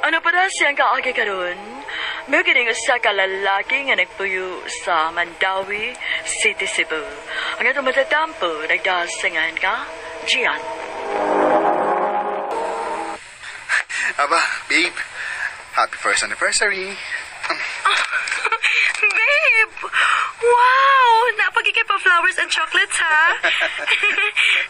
Ano para siyang kaagi karon? May kining usa ka lalaki nga nagpuyo sa Mandawi City, Cebu. Ang atong matatampo, nagdasangan ka, Gian. Aba, babe. Happy first anniversary. Babe! Wow! Napagigay pa flowers and chocolates, ha?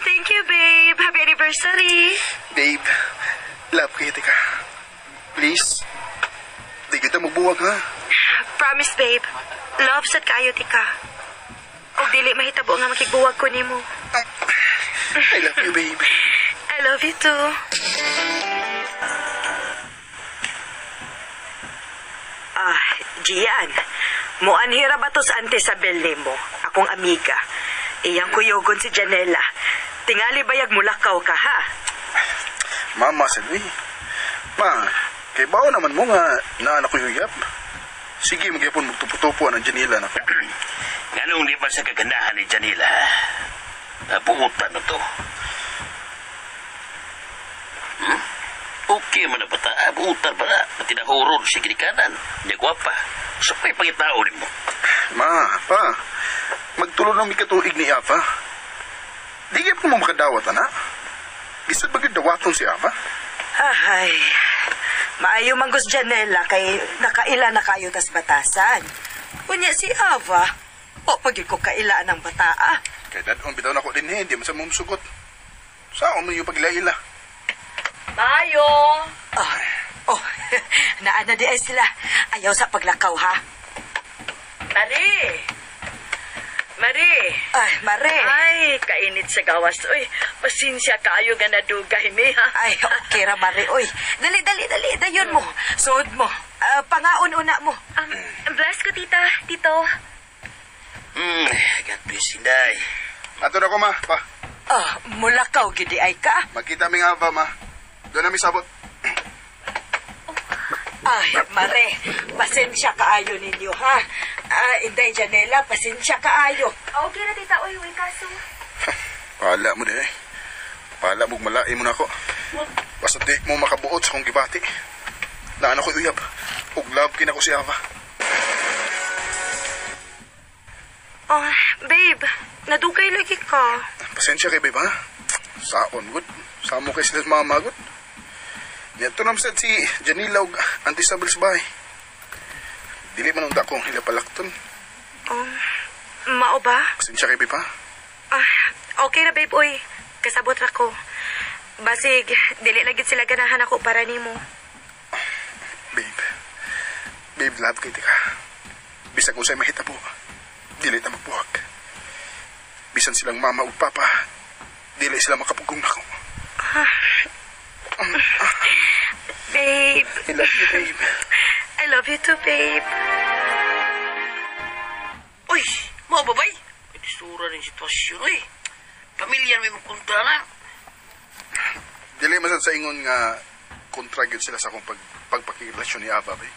Thank you, babe. Happy anniversary. Babe, love kita ka. Please, di kita magbuwag, ha? Promise, babe. Love sad kaayo ti ka. Og dili mahitabo nga makigbuwag ko nimo. I love you, babe. I love you too. Gian. Muanhira ba to sa Auntie Isabel nimo? Akong amiga. Iyang kuyogon si Janela. Tingali bayag mulakaw ka, ha? Mama, sabi. Ma, kay bao naman mo nga naanak ko yuyap. Sige, magyapon magtupo-tupo ng Janila na. Ganong di ba sa kagandahan ni Janila, ha? Nabuutan na to. Okay man na bata, buutan pa na. Pati na horror si kinikanan. Niya gwapa. So may pangitao rin mo. Ma, pa, magtulong ng mikatuig ni Ava. Di ka mo makadawat, anak. Gisad ba dawaton si Ava? Ay, maayo manggos Janela kay nakaila na kayo tas batasan. Kunya si Ava, o pag ko kaila ng bataa. Kaya dadon bitaw na ko din hindi man sa mong sugot. Saan mo yung paglaila? Mayo! Oh, naana di ay sila. Ayaw sa paglakaw, ha? Mari! Mari! Ay, Mare. Ay, kainit sa gawas. Uy, pasensya kayo nga nadugay mi, ha? Ay, okay ra, Mare. Uy, dali. Dayon mo. Suod mo. Pangaon-una mo. Bless ko, tita. Tito. God bless Inday. Ato na ko, ma, pa. Mulakaw, gidi ay ka. Magkita ming Ava, ma. Doon namin sabot. Ay, Mare, pasensya kaayo ninyo, ha? Inday Janela, pasensya kaayo. Okay na, tita. Uy, kaso. Pahala mo din eh. Pahala mo malai mo na ako. Basta di mo makabuot sa kong gibati. Naan ako uyab. Ug love kin ako si Ava. Oh, babe, nadugay lagi ka. Pasensya kay babe, ha? Saon, good. Samo kay sila mama, good. Yan to naman si Janila ug Auntie Isabel sa bahay. Dili man ang dakong hilapalakton. Mao ba? Pasensya kay babe, ha? Okay na, babe, uy. Kasabot ra ko. Basig, dili lagi sila ganahan ako para nimo. Babe. Babe, love kay ka. Bisag usay mahitabo. Dili ta magbuwag. Bisan silang mama ug papa, dili sila makapugong nako. Babe. I love you, babe. I love you too, babe. Uy, mo babay? Pwede sura rin sitwasyon, uy. Pamilya may magpunta na. Dili man sa ingon nga kontra gyud sila sa akong pagpakirelasyon ni Ava, bay.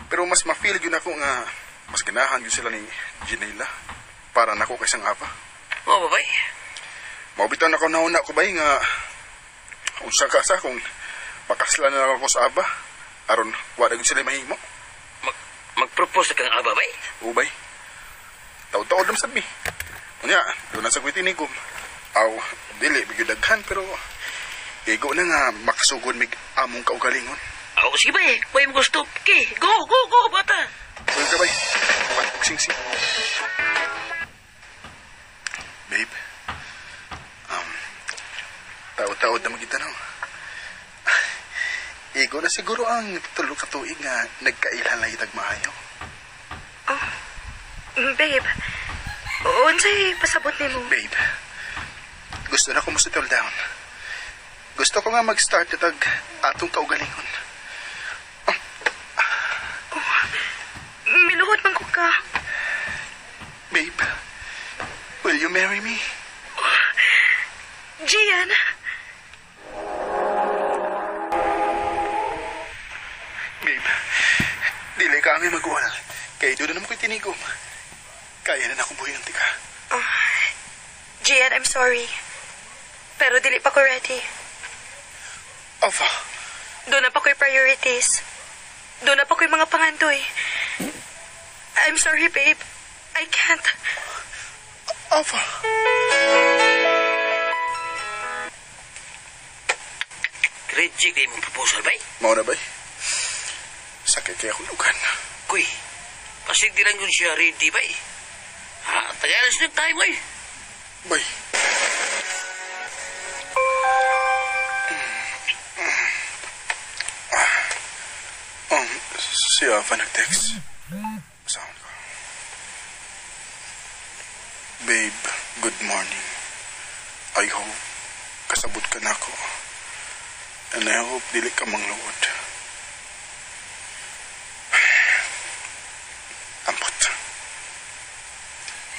Pero mas ma-feel gyud ako nga mas ganahan gyud sila ni Janela para nako kay sang Ava. Mo babay? Maubitaw na ko nauna ko bay nga unsa ka sa kung makasla na lang ako sa Ava aron wa gyud sila mahimo. Mag-propose kang aba, bay? Ubay. Taw-taw dam sabi. Unya, doon na sa kwitinigom. Aw, dili bigyo daghan pero igo na nga makasugod mig among kaugalingon. Ako, sige bay. Huwag mo gusto. Okay, go, bata. Uy ka bay. Sing-sing. Babe. Tao-tao na magita no. Igo na siguro ang tulog ka tuig nga nagkailan lang itag maayo. Babe, unsay pasabot nimo? Babe, gusto na ko mo settle down. Gusto ko nga mag-start itag atong kaugalingon. Miluhod man ko ka. Babe, will you marry me? Gian. Babe, dili ka angay mag-uwal. Kaya doon na naman ko'y tinigom. Kaya na akong buhay ng tika. Gian, I'm sorry. Pero dili pa ko ready. Ava, Doon na pa ko'y priorities. Doon na pa ko'y mga pangandoy. I'm sorry, babe. I can't. Ava. Reject na imong proposal, bay. Mao na bay. Sakit kaya hulugan. Kuy, pasig di lang yun siya ready, bay. Ha, tagalas na tayo, bay. Bay. Si Ava nag-text. Saan ko? Babe, good morning. I hope kasabot ka na ako. And I hope dili ka mangluod. Ambot.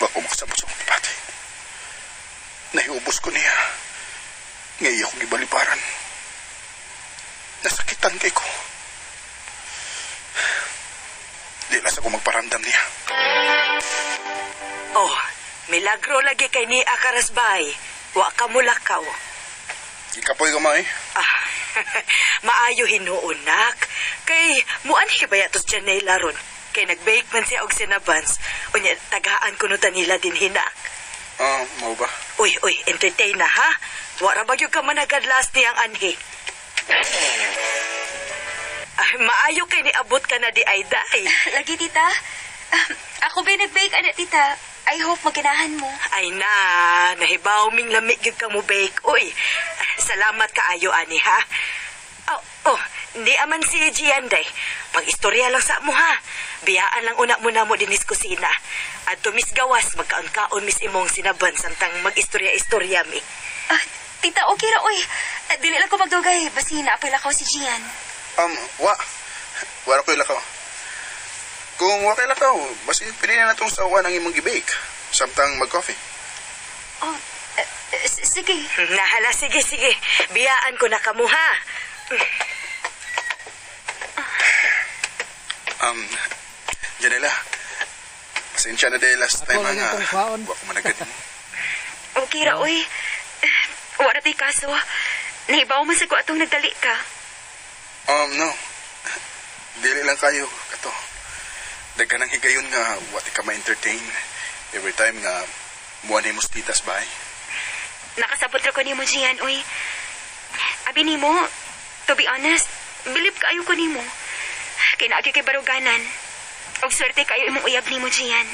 Bako makasabot sa akong pati. Nahiubos ko niya. Ngayon akong ibalibaran. Nasakitan kay ko. Di las ako magparamdam niya. Oh, milagro lagi kay ni Akarasbay. Wa ka mulakaw. Ikapoy ka may. Maayo hinuon, nak. Kay, muanhi ba yatos Janela ron? Kay nag-bake man siya og sinabans. Unya, tagaan ko nutan nila din hinak. Mau ba? Uy, entertain na, ha? Wara ba yung ka managadlas niyang anhi? Maayo kay niabot ka na di ay day. Lagi, tita. Ako ba nag-bake, anak, tita? I hope magkinahan mo. Ay na, nahibaw ming lamig gyud ka mo bake. Uy, salamat kaayo ani ha. Ni aman si Gian day. Pag-istorya lang sa mo ha. Biyaan lang una muna mo dinis kusina. At tumis gawas, magkaon-kaon mis imong sinaban samtang mag-istorya-istorya mi. Tita, okay ra, oy. Dili lang ko magdugay. Basi naapay lakaw si Gian. Wala ko ilakaw. Kung wala kayo lakaw, basi pili na natong sawa ng imong gibake. Samtang mag-coffee. Sige. Nahala, sige. Biyaan ko na kamo ha. Janela, pasensya na dahil last time nga, wala ko managad mo. Okay ra, oy. Wala tayo kaso. Nahibaw mo sa ko atong nagdali ka. No. Dili lang kayo, kato. Dagan ang higayon nga, wati ka ma-entertain. Every time nga, muwan ni mustitas ba eh? Nakasabot ra ko ni mo, Gian, oy. Abi ni mo, to be honest, believe ka ayo ko ni mo. Kinaagi kay baruganan. Og swerte kayo imong uyab ni mo, Gian.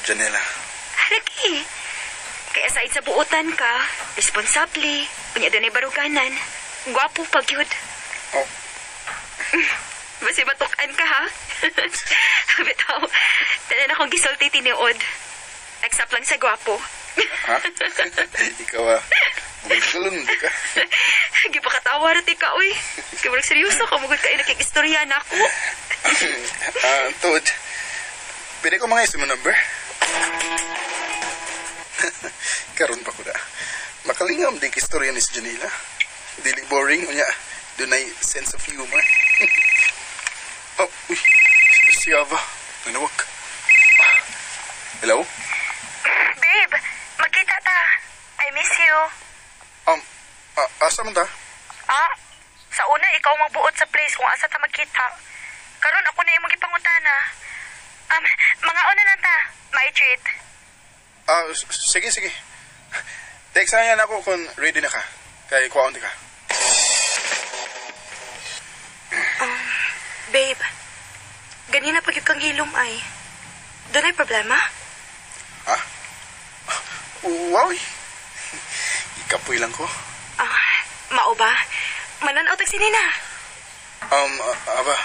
Janela. Lagi. Kaya aside sa buotan ka, responsable, punya danay baruganan, gwapo pag yun. Basi batukan ka, ha? Bitaw, tanan akong gisulti tiniod. Except lang sa gwapo. Ha? Ikaw bugay di ka. Gipakatawa rin ka, uy. Kaya seryoso ka, mugod kayo nakikistorya na ako. Toad, pwede ko mga isi mo number? Karon pa ko na. Makalingam di kistorya ni si Janela. Dili boring, unya, doon ay sense of humor. Uy, si Ava, nanawag. Hello? Babe, magkita ta. I miss you. Asa man ta? Sa una, ikaw magbuot sa place kung asa ta magkita. Karon ako na yung magipangutana. Mga una lang ta. My treat. Sige. Text na yan ako kung ready na ka. Kay kuwaon ka. Babe, ganina pag kang hilom ay. Doon ay problema? Ha? Wow. Ikapoy lang ko. Mao ba? Mananaw tag sinina. Aba,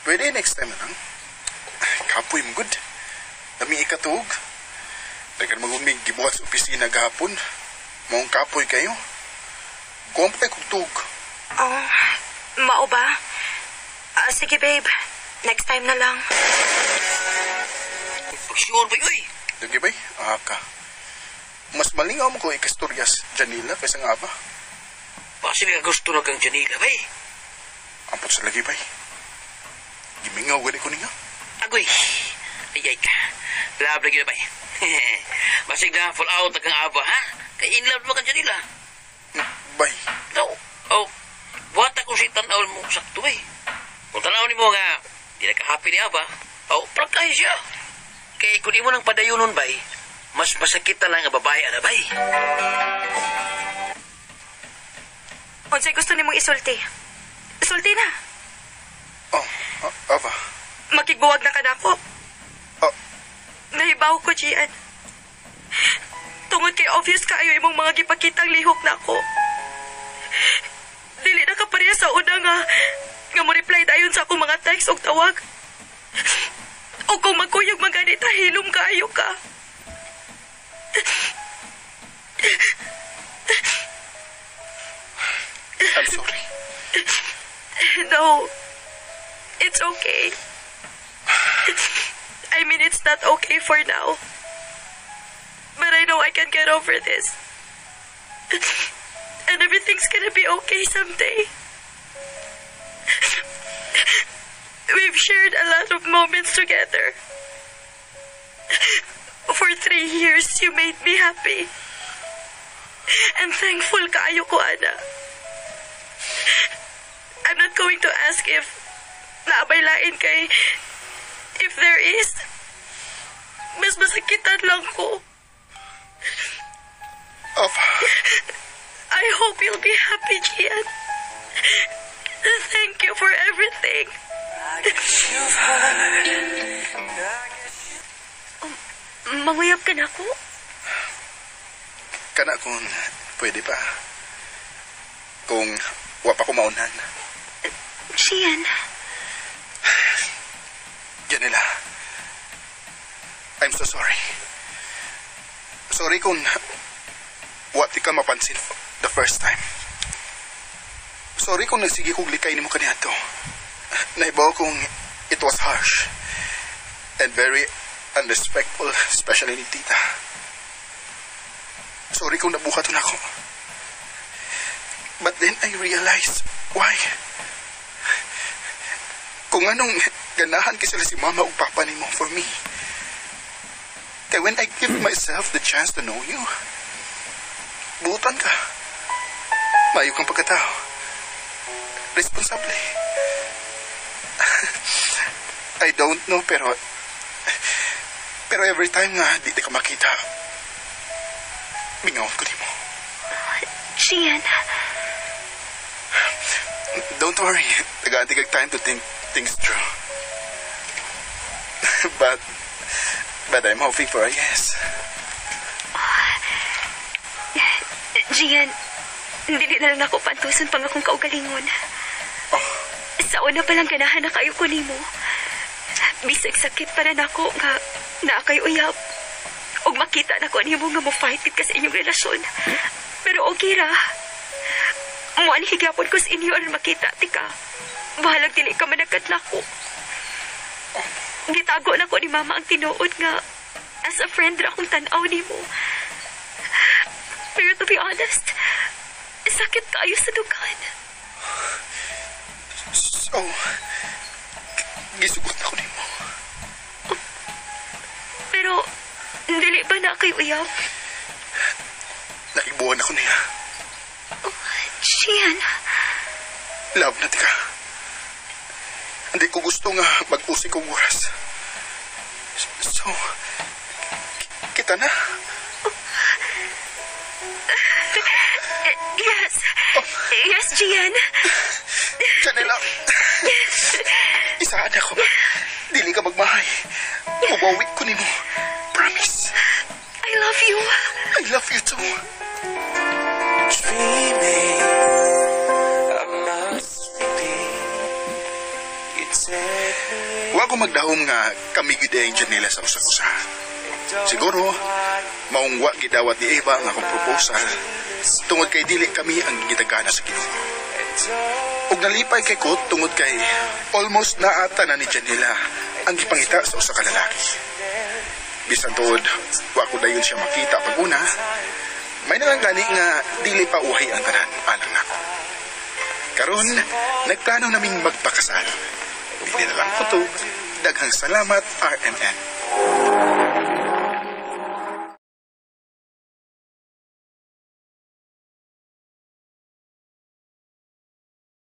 pwede next time na lang. Kapoy mo good. Dami ikatug. Dagan magumig gibuhat sa opisina gahapon. Maong kapoy kayo. Kuha pa kayo kugtug. Mao ba? Sige babe, next time na lang. Pag-sure ba yun? Sige bay, ka. Mas malingaw mo ko ikastoryas Janela kaysa nga ba? Basi nga gusto na kang Janela, bay. Ampot sa lagi bay. Gimingaw gani ko niya. Agoy, ayay ka. Love lagi na, bay. Basi nga fall out na kang aba, ha? Kaya in love mo kang Janela. Bay. No. What kung si tanawin mo sakto bay. Kung tanawin mo nga, di na ka-happy ni Aba, prank kayo siya. Kaya kung di mo nang padayunon bay, mas masakit na lang ang babae na bay. Unsay gusto nimong isulti? Isulti na. Ava. Makigbuwag na ka na ako. Nahibaw ko, Gian. Tungod kay obvious kaayo imong mga gipakitang lihok na ako. Dili na ka pareha sa una nga mo reply dayon sa akong mga text o tawag. O kung magkuyog maganit, hilom kaayo ka. I'm sorry. No. It's okay. I mean, it's not okay for now. But I know I can get over this. And everything's gonna be okay someday. We've shared a lot of moments together. For 3 years, you made me happy. And thankful kaayo ko, Ana. I'm not going to ask if naabaylain kay if there is. Mas masakitan lang ko. I hope you'll be happy, Gian. Thank you for everything. Manguyab ka na ko? Kana kung pwede pa. Kung wa pa ko maunan. Gian. Janela, I'm so sorry. Sorry kung wa di ka mapansin the first time. Sorry kung nagsige kong likay ni mo kaniadto. Naibaw kong it was harsh and very unrespectful, especially ni tita. Sorry kung nabuhaton ako. But then I realized why. Kung anong ganahan kasi sila si mama o papa ni mo for me. Kaya when I give myself the chance to know you, buutan ka. Mayo kang pagkatao. Responsable. I don't know, pero every time nga di ka makita, bingawon ko di mo. Gian. Don't worry. Taga-antig time to think things through. But I'm hoping for a yes. Gian, dili na lang ako pantuson pang akong kaugalingon. Sa una palang ganahan na kayo ko nimo. Bisag sakit pa na ako nga na kay uyab. Og makita na ko nimo nga mo fight it ka sa inyong relasyon. Pero okay ra. Muan higapon ko sa inyo aron makita tika. Bahalag dili ka managkadla ko. Gitago na ko ni mama ang tinuod nga as a friend ra akong tan-aw nimo. Pero to be honest, sakit kayo sa dugan. So, gisugot na ko nimo. Pero, dili ba na kayo uyab? Naibuan ako niya. Gian. Love na tika. Hindi ko gusto nga mag-usik kong oras. So, kita na? Yes. Yes, Gian. Janela. Isahan ako. Dili ka magmahay. Mabawik ko ni mo. Promise. I love you. I love you too. Dreaming, I must repeat. You take me. Wa ko magdahom nga kami gid ang Janela sa usa-usa. Siguro, maungwa gidawat ni Eva ang akong proposal tungod kay dili kami ang gitagana sa Ginoo. Ug nalipay kay ko tungod kay almost naata na ni Janela ang gipangita sa usa ka lalaki. Bisan tuod, wa ko dayon siya makita pag una, may nalang gani nga dili pa uhay ang tanan alang nako. Karon, nagplano naming magpakasal. Dili na lang ko to. Daghang salamat, RMN.